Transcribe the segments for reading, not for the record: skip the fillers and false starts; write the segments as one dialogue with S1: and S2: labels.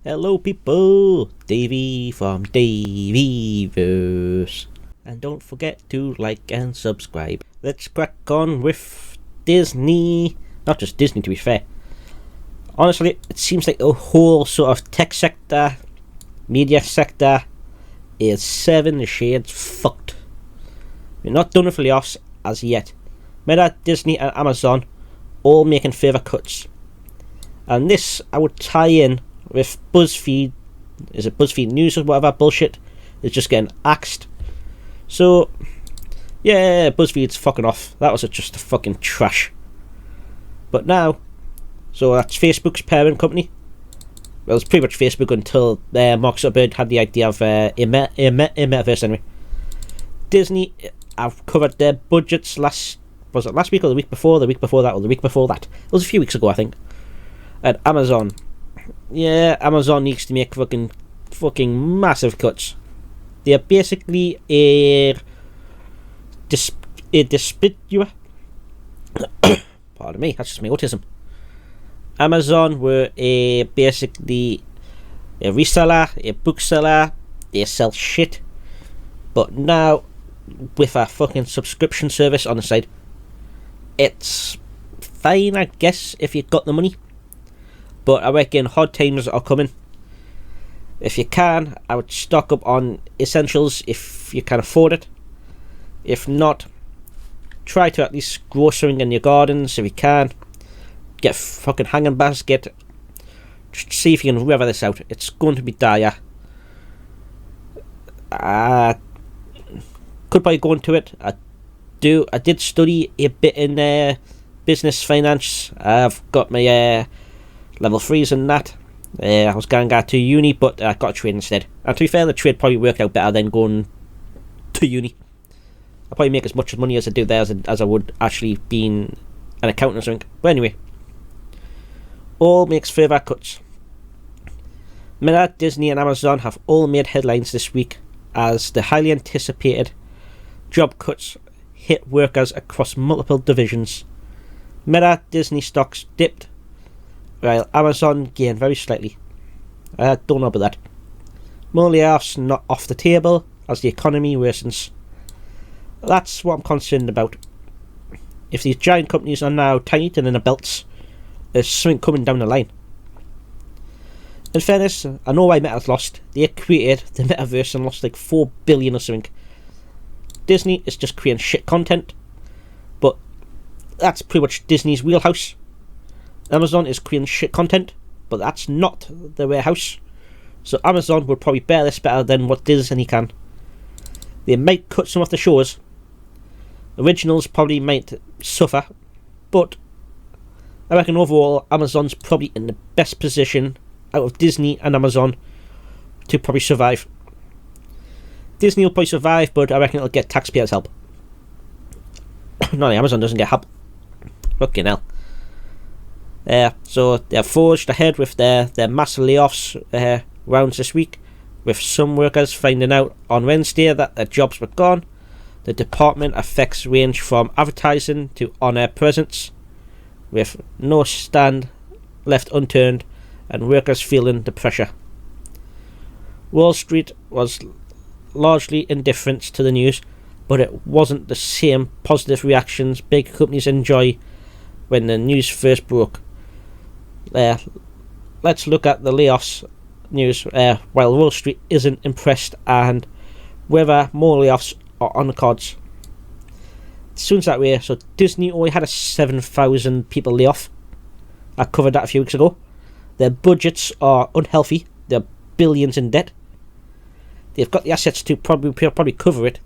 S1: Hello people, Davey from Davyverse. And don't forget to like and subscribe. Let's crack on with Disney. Not just Disney, to be fair. Honestly, it seems like the whole sort of tech sector, media sector is 7 shades fucked. We're not done with layoffs as yet. Meta, Disney and Amazon all making further cuts. And this I would tie in with BuzzFeed. Is it BuzzFeed News or whatever bullshit is just getting axed. So yeah, BuzzFeed's fucking off. That was just a fucking trash. But now, so that's Facebook's parent company. Well, it's pretty much Facebook until Mark Zuckerberg had the idea of a metaverse anyway. Disney, I've covered their budgets last week or the week before, the week before that, or the week before that. It was a few weeks ago, I think. And Amazon. Yeah, Amazon needs to make fucking massive cuts. They're basically a distributor. Pardon me, that's just my autism. Amazon were basically a reseller, a bookseller. They sell shit. But now, with a fucking subscription service on the side, it's fine, I guess, if you've got the money. But I reckon hard times are coming. If you can, I would stock up on essentials if you can afford it. If not, try to at least grow something in your gardens if you can. Get a fucking hanging basket. Just see if you can weather this out. It's going to be dire. Could probably go into it. I did study a bit in business finance. I've got my level 3s in that. I was going to go to uni, but I got a trade instead. And to be fair, the trade probably worked out better than going to uni. I'll probably make as much money as I do there as I would actually being an accountant or something. But anyway, all makes further cuts. Meta, Disney and Amazon have all made headlines this week as the highly anticipated job cuts hit workers across multiple divisions. Meta, Disney stocks dipped, while Amazon gained very slightly. I don't know about that. More layoffs not off the table as the economy worsens. That's what I'm concerned about. If these giant companies are now tightening their belts, there's something coming down the line. In fairness, I know why Meta's lost. They created the metaverse and lost like 4 billion or something. Disney is just creating shit content, but that's pretty much Disney's wheelhouse. Amazon is creating shit content, but that's not their warehouse. So Amazon will probably bear this better than what Disney can. They might cut some of the shows. Originals probably might suffer, but I reckon overall Amazon's probably in the best position out of Disney and Amazon to probably survive. Disney will probably survive, but I reckon it'll get taxpayers' help. No, Amazon doesn't get help. Fucking hell. So they're forged ahead with their mass layoffs rounds this week, with some workers finding out on Wednesday that their jobs were gone. The department effects range from advertising to on-air presence, with no stand left unturned and workers feeling the pressure. Wall Street was largely indifferent to the news, but it wasn't the same positive reactions big companies enjoy when the news first broke. Let's look at the layoffs news while Wall Street isn't impressed and whether more layoffs are on the cards. It sounds that way. So Disney only had a 7,000 people layoff. I covered that a few weeks ago. Their budgets are unhealthy. They're billions in debt. They've got the assets to probably cover it.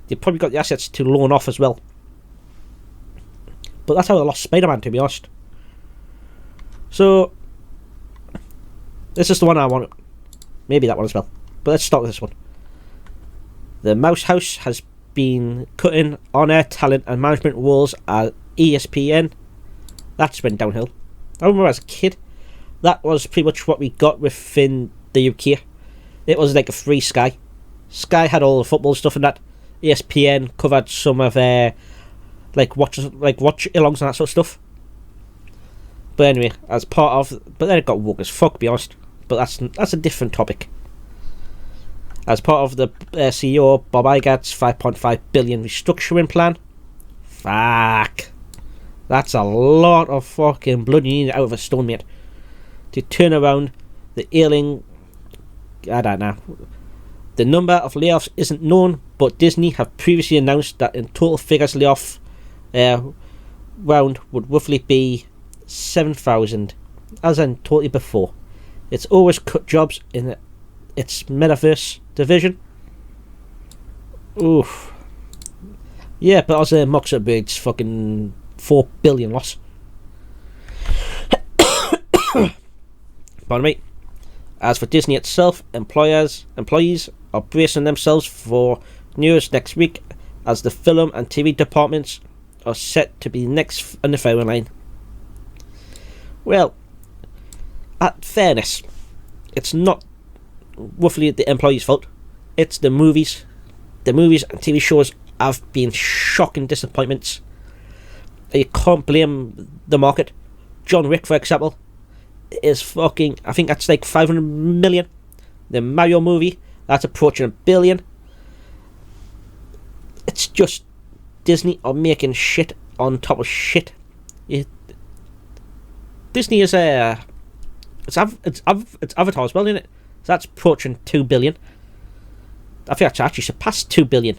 S1: They've probably got the assets to loan off as well. But that's how they lost Spider-Man, to be honest. So this is the one I want. Maybe that one as well. But let's start with this one. The Mouse House has been cutting on-air talent and management roles at ESPN. That's went downhill. I remember as a kid, that was pretty much what we got within the UK. It was like a free Sky. Sky had all the football stuff and that. ESPN covered some of watch alongs and that sort of stuff. But anyway, but then it got woke as fuck, to be honest. but that's a different topic. As part of the CEO Bob Iger's $5.5 billion restructuring plan, fuck, that's a lot of fucking blood you need out of a stone, mate, to turn around the ailing. I don't know. The number of layoffs isn't known, but Disney have previously announced that in total figures layoff round would roughly be 7,000, as in totally before. It's always cut jobs in its metaverse division. Oof. Yeah, but as a Mark Zuckerberg's fucking $4 billion loss. Pardon me. As for Disney itself, employees are bracing themselves for news next week, as the film and TV departments are set to be next on the firing line. Well, at fairness, it's not roughly the employees' fault. It's the movies. The movies and TV shows have been shocking disappointments. You can't blame the market. John Wick, for example, is fucking, I think that's like 500 million. The Mario movie, that's approaching $1 billion. It's just Disney are making shit on top of shit. Disney is it's Avatar as well, isn't it? So that's approaching $2 billion. I think that's actually surpassed $2 billion.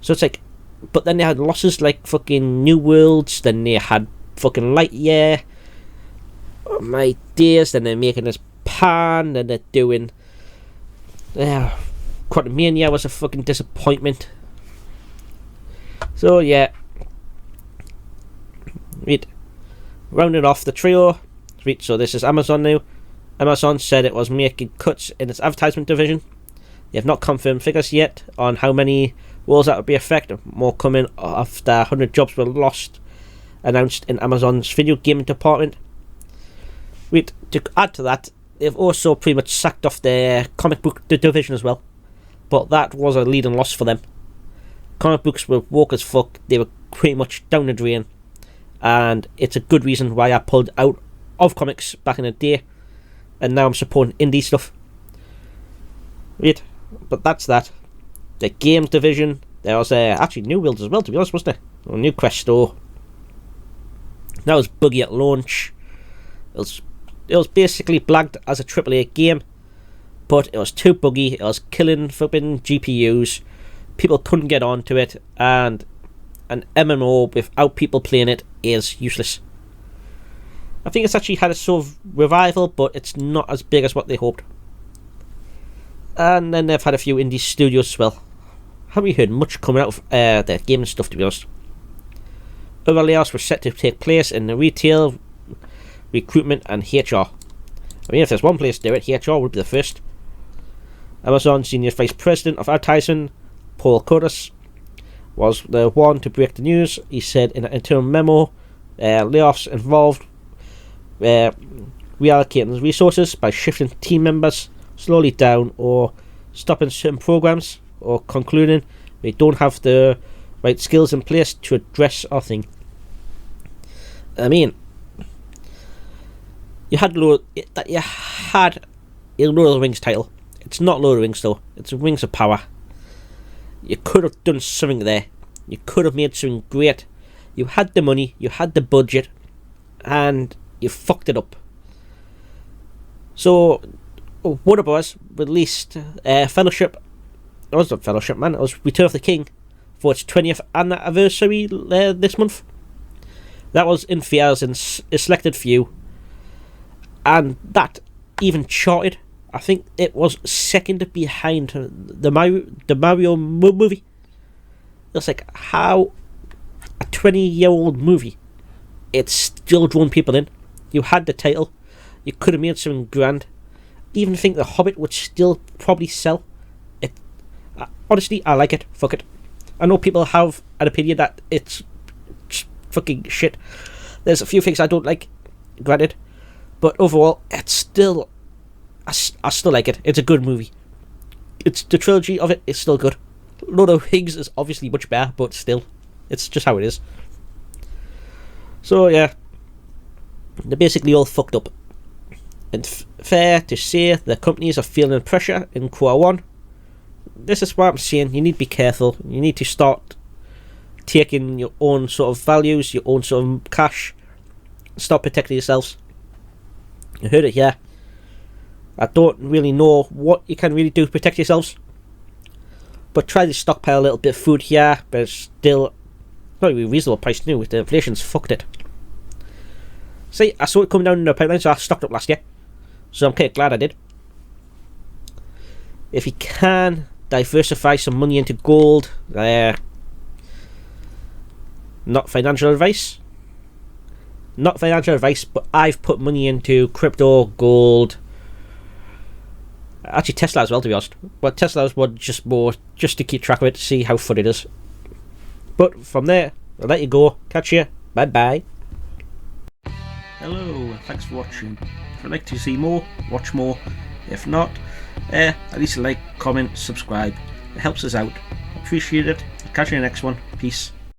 S1: So it's like, but then they had losses like fucking New Worlds, then they had fucking Lightyear. Oh my days, then they're making this Pan, then they're doing Quantumania was a fucking disappointment. So yeah, rounding off the trio. So this is Amazon now. Amazon said it was making cuts in its advertisement division. They have not confirmed figures yet on how many roles that would be affected. More coming after 100 jobs were lost, announced in Amazon's video gaming department. To add to that, they've also pretty much sacked off their comic book division as well. But that was a leading loss for them. Comic books were woke as fuck. They were pretty much down the drain. And it's a good reason why I pulled out of comics back in the day. And now I'm supporting indie stuff. But that's that. The games division, there was actually New Worlds as well, to be honest, wasn't there? Or New Quest Store. That was buggy at launch. It was basically blagged as a AAA game, but it was too buggy. It was killing flipping GPUs. People couldn't get onto it, and an MMO without people playing it is useless. I think it's actually had a sort of revival, but it's not as big as what they hoped. And then they've had a few indie studios as well. Haven't really heard much coming out of their gaming stuff, to be honest. Other layoffs were set to take place in the retail, recruitment and HR. I mean, if there's one place to do it, HR would be the first. Amazon Senior Vice President of Advertising, Paul Curtis, was the one to break the news. He said in an internal memo, layoffs involved reallocating resources by shifting team members slowly down or stopping certain programs or concluding they don't have the right skills in place to address our thing. I mean, you had a Lord of the Rings title. It's not Lord of the Rings though. It's Rings of Power. You could have done something there. You could have made something great. You had the money, you had the budget, and you fucked it up. So, Warner Bros. Released Fellowship. It was not Fellowship, man. It was Return of the King for its 20th anniversary this month. That was in theaters in a selected few. And that even charted. I think it was second behind the Mario movie. It's like how a 20-year-old movie, it's still drawn people in. You had the title. You could have made something grand. Even think The Hobbit would still probably sell. Honestly, I like it. Fuck it. I know people have an opinion that it's fucking shit. There's a few things I don't like, granted. But overall, it's still... I still like it. It's a good movie. It's the trilogy of it is still good. Lord of the Rings is obviously much better, but still, it's just how it is. So yeah, they're basically all fucked up. It's fair to say the companies are feeling pressure in Q1. This is what I'm saying. You need to be careful. You need to start taking your own sort of values, your own sort of cash. Start protecting yourselves. You heard it here. I don't really know what you can really do to protect yourselves, but try to stockpile a little bit of food here, but it's still not really reasonable price new. With the inflation's fucked it. See, I saw it coming down in the pipeline, so I stocked up last year. So I'm kind of glad I did. If you can, diversify some money into gold. Not financial advice. Not financial advice, but I've put money into crypto, gold. Actually, Tesla as well, to be honest. But Tesla's one just more, just to keep track of it, to see how fun it is. But from there, I'll let you go. Catch you. Bye bye. Hello, thanks for watching. If you'd like to see more, watch more. If not, at least like, comment, subscribe. It helps us out. Appreciate it. Catch you in the next one. Peace.